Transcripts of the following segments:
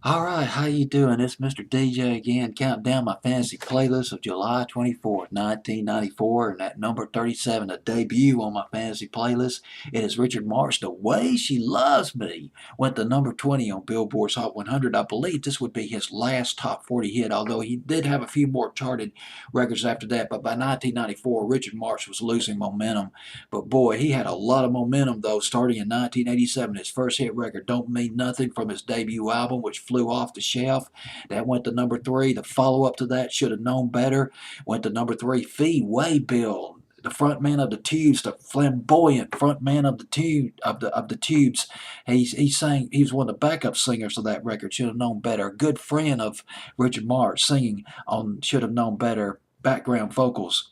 Alright, how you doing? It's Mr. DJ again, counting down my fantasy playlist of July 24th, 1994, and at number 37, a debut on my fantasy playlist. It is Richard Marx, The Way She Loves Me, went to number 20 on Billboard's Hot 100. I believe this would be his last top 40 hit, although he did have a few more charted records after that, but by 1994, Richard Marx was losing momentum. But boy, he had a lot of momentum, though, starting in 1987. His first hit record, Don't Mean Nothing, from his debut album, which flew off the shelf. That went to number 3. The follow-up to that, Should Have Known Better, went to number 3. Fee Waybill, the frontman of the Tubes, the flamboyant frontman of the Tubes. He sang. He was one of the backup singers of that record. Should Have Known Better. A good friend of Richard Marx, singing on Should Have Known Better, background vocals,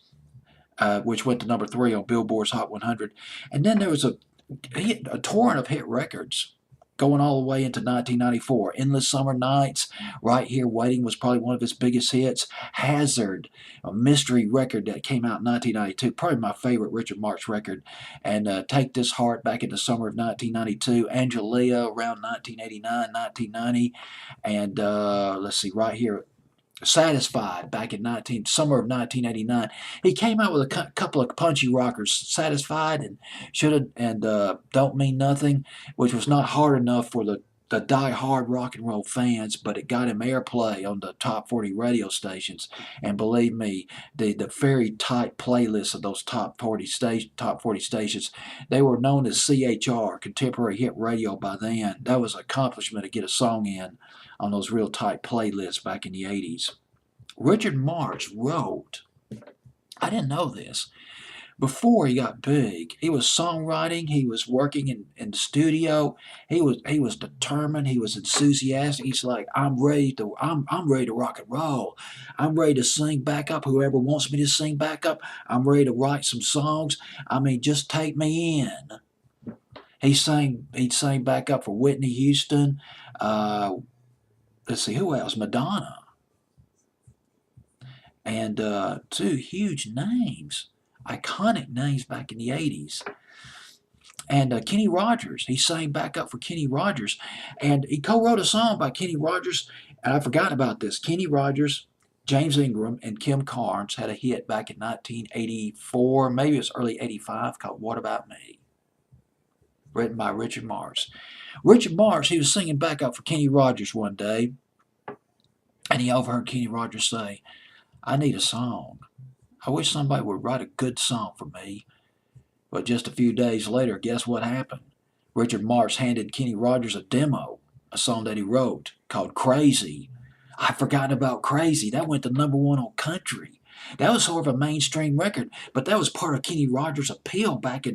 which went to number 3 on Billboard's Hot 100. And then there was a torrent of hit records going all the way into 1994. Endless Summer Nights, Right Here Waiting was probably one of his biggest hits. Hazard, a mystery record that came out in 1992, probably my favorite Richard Marx record. And Take This Heart back in the summer of 1992. Angelia around 1989, 1990. And let's see, right here, Satisfied back in summer of 1989. He came out with a couple of punchy rockers, Satisfied and Should Have and Don't Mean Nothing, which was not hard enough for the die-hard rock and roll fans, but it got him airplay on the top 40 radio stations. And believe me, the very tight playlists of those top 40 stations, they were known as CHR, Contemporary Hit Radio, by then. That was an accomplishment to get a song in on those real tight playlists back in the 80s. Richard Marx wrote, I didn't know this, before he got big. He was songwriting, he was working in the studio, he was determined, he was enthusiastic. He's like, I'm ready to rock and roll. I'm ready to sing back up. Whoever wants me to sing back up, I'm ready to write some songs. I mean, just take me in. He'd sang back up for Whitney Houston. Let's see, who else? Madonna. And two huge names, iconic names back in the 80s. And Kenny Rogers, he sang back up for Kenny Rogers. And he co-wrote a song by Kenny Rogers, and I forgot about this. Kenny Rogers, James Ingram, and Kim Carnes had a hit back in 1984, maybe it was early 85, called What About Me, written by Richard Marx. Richard Marx, he was singing back up for Kenny Rogers one day, and he overheard Kenny Rogers say, I need a song. I wish somebody would write a good song for me. But just a few days later, guess what happened? Richard Marx handed Kenny Rogers a demo, a song that he wrote called Crazy. I'd forgotten about Crazy. That went to number 1 on country. That was sort of a mainstream record, but that was part of Kenny Rogers' appeal back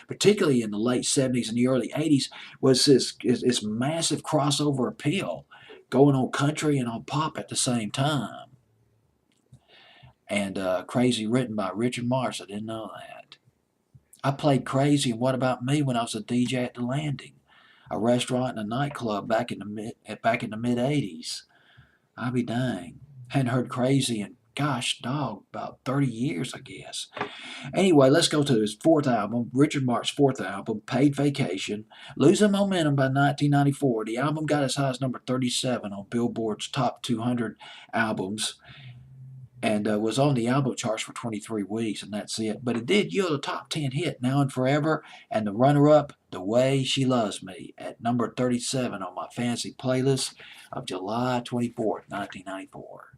particularly in the late 70s and the early 80s, was this massive crossover appeal, going on country and on pop at the same time. And Crazy, written by Richard Marx. I didn't know that. I played Crazy and What About Me when I was a DJ at the Landing, a restaurant and a nightclub back in the mid '80s. I'll be dang. Hadn't heard Crazy in, gosh, dog, about 30 years, I guess. Anyway, let's go to his fourth album, Richard Marx's fourth album, Paid Vacation. Losing momentum by 1994, the album got as high as number 37 on Billboard's Top 200 albums, and was on the album charts for 23 weeks, and that's it. But it did yield a top 10 hit, Now and Forever, and the runner-up, The Way She Loves Me, at number 37 on my fantasy playlist of July 24th, 1994.